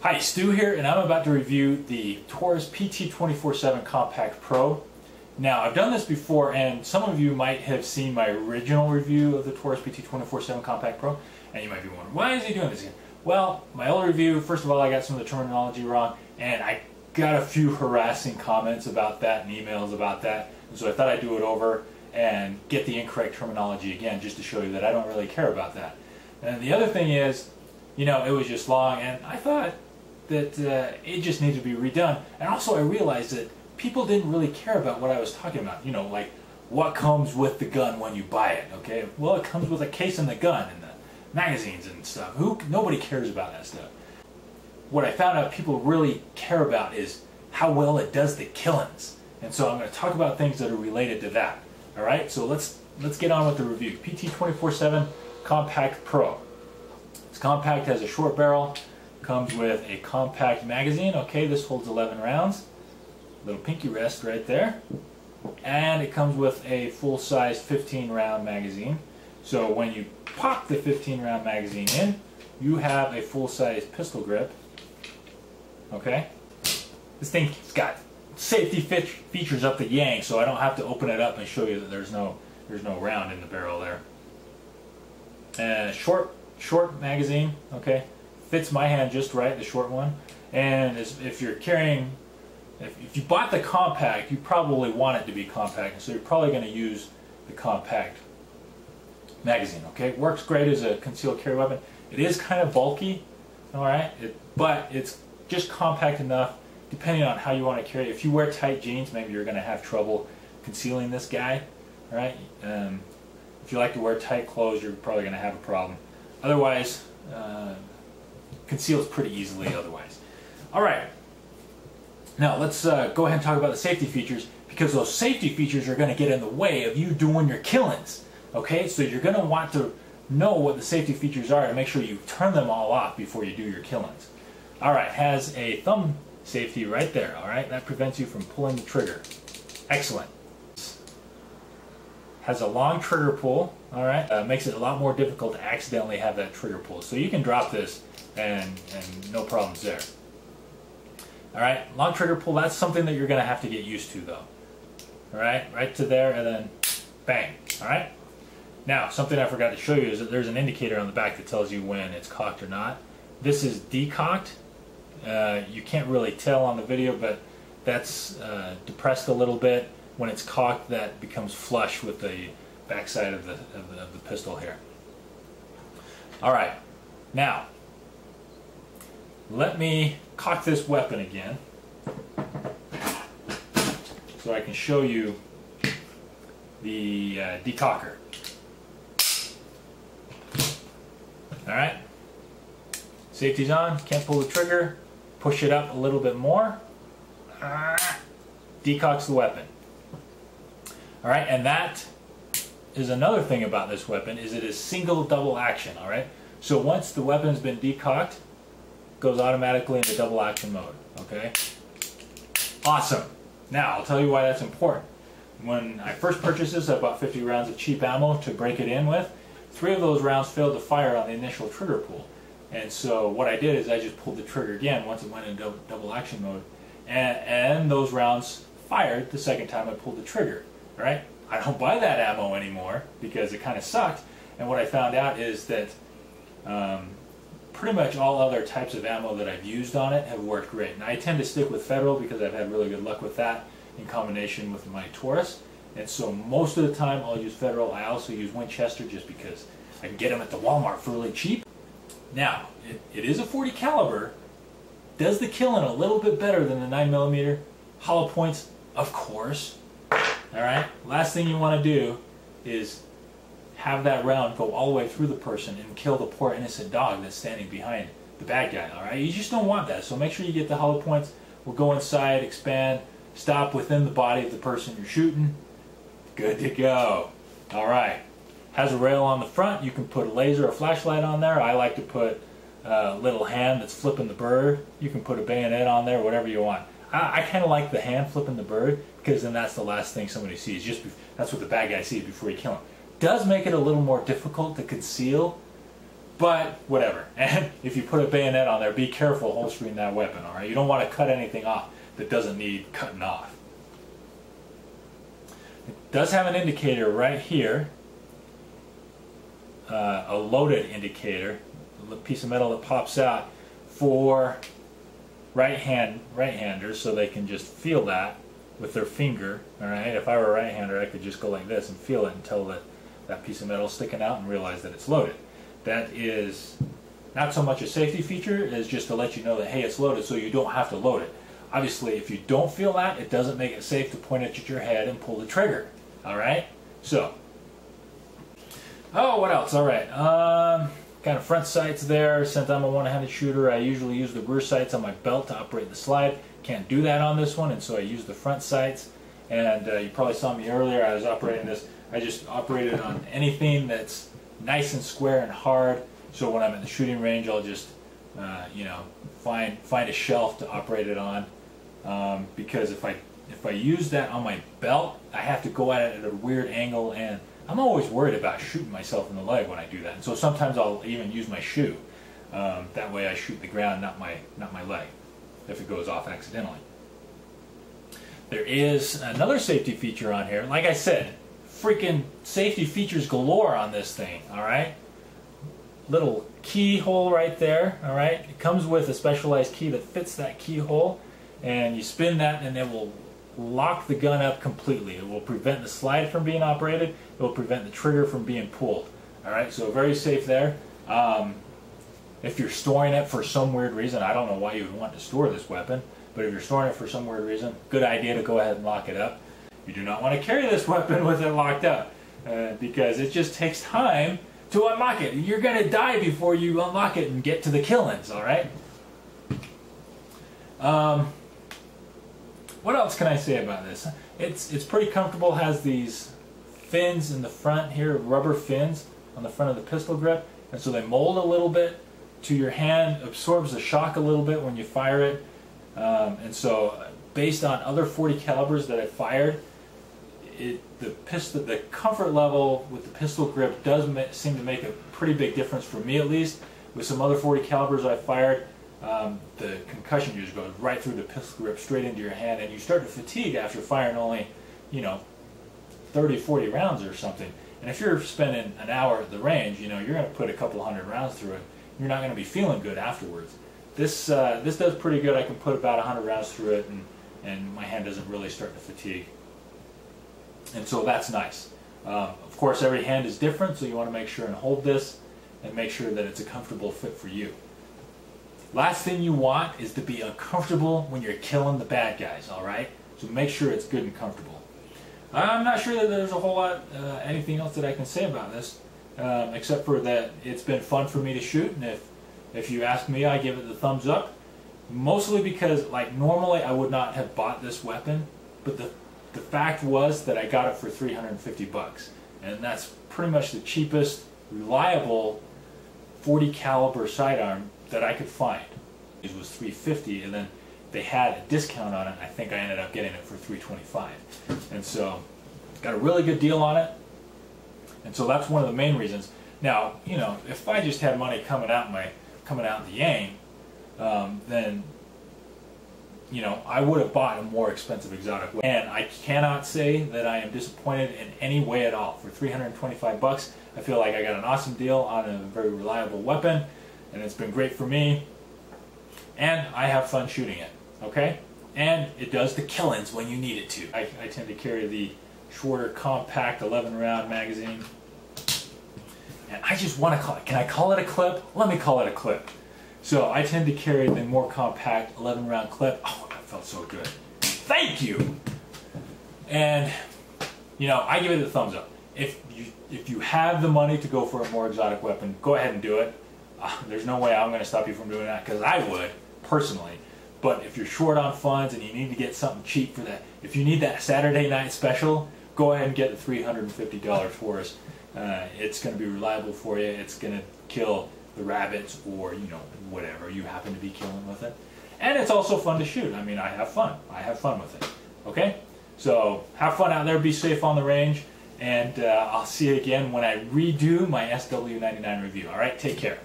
Hi, Stu here, and I'm about to review the Taurus PT-24/7 Compact Pro. Now, I've done this before, and some of you might have seen my original review of the Taurus PT-24/7 Compact Pro, and you might be wondering, why is he doing this again? Well, my old review, first of all, I got some of the terminology wrong, and I got a few harassing comments about that and emails about that, and so I thought I'd do it over and get the incorrect terminology again, just to show you that I don't really care about that. And the other thing is, you know, it was just long, and I thought that it just needed to be redone. And also I realized that people didn't really care about what I was talking about. You know, like what comes with the gun when you buy it, okay? Well, it comes with a case and the gun and the magazines and stuff. Nobody cares about that stuff. What I found out people really care about is how well it does the killings. And so I'm going to talk about things that are related to that. All right, so let's get on with the review. PT-24/7 Compact Pro. It's compact, has a short barrel, comes with a compact magazine. Okay, this holds 11 rounds. Little pinky rest right there. And it comes with a full-size 15-round magazine. So when you pop the 15-round magazine in, you have a full-size pistol grip. Okay? This thing's got safety features up the yang, so I don't have to open it up and show you that there's no round in the barrel there. And short magazine, okay? Fits my hand just right, the short one. And if you're carrying, if you bought the compact, you probably want it to be compact, so you're probably going to use the compact magazine, okay? It works great as a concealed carry weapon. It is kind of bulky, all right? But it's just compact enough, depending on how you want to carry it. If you wear tight jeans, maybe you're going to have trouble concealing this guy, all right? If you like to wear tight clothes, you're probably going to have a problem. Otherwise, conceals pretty easily otherwise. All right, now let's go ahead and talk about the safety features, because those safety features are going to get in the way of you doing your killings. Okay, so you're going to want to know what the safety features are and make sure you turn them all off before you do your killings. All right, has a thumb safety right there. All right, that prevents you from pulling the trigger. Excellent. Has a long trigger pull. All right, makes it a lot more difficult to accidentally have that trigger pull. So you can drop this and no problems there. All right, long trigger pull, that's something that you're going to have to get used to though. All right to there and then bang. All right. Now, something I forgot to show you is that there's an indicator on the back that tells you when it's cocked or not. This is decocked. You can't really tell on the video, but that's depressed a little bit. When it's cocked, that becomes flush with the backside of the pistol here. All right, now let me cock this weapon again so I can show you the decocker. All right, safety's on, can't pull the trigger, push it up a little bit more, decocks the weapon. All right, and that is another thing about this weapon, is it is single double action. All right, so once the weapon's been decocked, it goes automatically into double action mode. Okay, awesome. Now I'll tell you why that's important. When I first purchased this, I bought 50 rounds of cheap ammo to break it in with. 3 of those rounds failed to fire on the initial trigger pull, and so what I did is I just pulled the trigger again once it went into double action mode, and those rounds fired the second time I pulled the trigger. All right, I don't buy that ammo anymore because it kind of sucked, and what I found out is that pretty much all other types of ammo that I've used on it have worked great. And I tend to stick with Federal because I've had really good luck with that in combination with my Taurus. And so most of the time I'll use Federal. I also use Winchester just because I can get them at the Walmart for really cheap. Now, it is a .40 caliber, does the killing a little bit better than the 9mm. Hollow points, of course. All right, last thing you want to do is have that round go all the way through the person and kill the poor innocent dog that's standing behind the bad guy. All right, you just don't want that. So make sure you get the hollow points. We'll go inside, expand, stop within the body of the person you're shooting. Good to go. All right, has a rail on the front. You can put a laser or flashlight on there. I like to put a little hand that's flipping the bird. You can put a bayonet on there, whatever you want. I kind of like the hand flipping the bird because then that's the last thing somebody sees. That's what the bad guy sees before you kill him. Does make it a little more difficult to conceal But whatever. And if you put a bayonet on there, be careful holstering that weapon, all right? You don't want to cut anything off that doesn't need cutting off. It does have an indicator right here, a loaded indicator, a piece of metal that pops out for right-handers, so they can just feel that with their finger. All right, if I were a right-hander, I could just go like this and feel it until that piece of metal is sticking out and realize that it's loaded. That is not so much a safety feature as just to let you know that, hey, it's loaded, so you don't have to load it. Obviously, if you don't feel that, it doesn't make it safe to point it at your head and pull the trigger. All right, so what else? All right, kind of front sights there. Since I'm a one-handed shooter, I usually use the rear sights on my belt to operate the slide. Can't do that on this one, and so I use the front sights. And you probably saw me earlier, I was operating this. I just operated on anything that's nice and square and hard. So when I'm in the shooting range, I'll just you know, find a shelf to operate it on, because if I use that on my belt, I have to go at it at a weird angle, and I'm always worried about shooting myself in the leg when I do that. And so sometimes I'll even use my shoe. That way I shoot the ground, not my leg, if it goes off accidentally. There is another safety feature on here. Like I said, freaking safety features galore on this thing, all right? Little keyhole right there, all right? It comes with a specialized key that fits that keyhole, and you spin that and it will lock the gun up completely. It will prevent the slide from being operated. It will prevent the trigger from being pulled, all right? So very safe there. If you're storing it for some weird reason, I don't know why you would want to store this weapon, but if you're storing it for some weird reason, good idea to go ahead and lock it up. You do not want to carry this weapon with it locked up, because it just takes time to unlock it. You're going to die before you unlock it and get to the killings, all right? What else can I say about this? It's pretty comfortable. Has these fins in the front here, rubber fins on the front of the pistol grip, and so they mold a little bit to your hand, absorbs the shock a little bit when you fire it, and so based on other .40 calibers that I fired, the comfort level with the pistol grip does seem to make a pretty big difference for me, at least. With some other .40 calibers I fired, the concussion just goes right through the pistol grip, straight into your hand, and you start to fatigue after firing only, you know, 30, 40 rounds or something. And if you're spending an hour at the range, you know, you're going to put a couple hundred rounds through it. You're not going to be feeling good afterwards. This does pretty good. I can put about 100 rounds through it, and my hand doesn't really start to fatigue. And so that's nice. Of course, every hand is different, so you want to make sure and hold this and make sure that it's a comfortable fit for you. Last thing you want is to be uncomfortable when you're killing the bad guys, all right? So make sure it's good and comfortable. I'm not sure that there's a whole lot, anything else that I can say about this, except for that it's been fun for me to shoot, and if you ask me, I give it the thumbs up. Mostly because, like, normally I would not have bought this weapon, but the fact was that I got it for 350 bucks, and that's pretty much the cheapest, reliable .40 caliber sidearm that I could find. It was 350, and then they had a discount on it. I think I ended up getting it for 325, and so got a really good deal on it. And so that's one of the main reasons. Now, you know, if I just had money coming out the yang, then, you know, I would have bought a more expensive exotic weapon. And I cannot say that I am disappointed in any way at all. For 325 bucks, I feel like I got an awesome deal on a very reliable weapon, and it's been great for me. And I have fun shooting it, okay? And it does the killings when you need it to. I tend to carry the shorter, compact 11-round magazine. And I just want to call it, can I call it a clip? Let me call it a clip. So I tend to carry the more compact 11-round clip. Oh, that felt so good. Thank you! And, you know, I give it a thumbs up. If you have the money to go for a more exotic weapon, go ahead and do it. There's no way I'm going to stop you from doing that, because I would, personally. But if you're short on funds and you need to get something cheap for that, if you need that Saturday night special, go ahead and get the $350 for us. It's going to be reliable for you. It's going to kill the rabbits or, you know, whatever you happen to be killing with it. And it's also fun to shoot. I mean, I have fun. I have fun with it. Okay? So have fun out there. Be safe on the range. And I'll see you again when I redo my SW99 review. All right? Take care.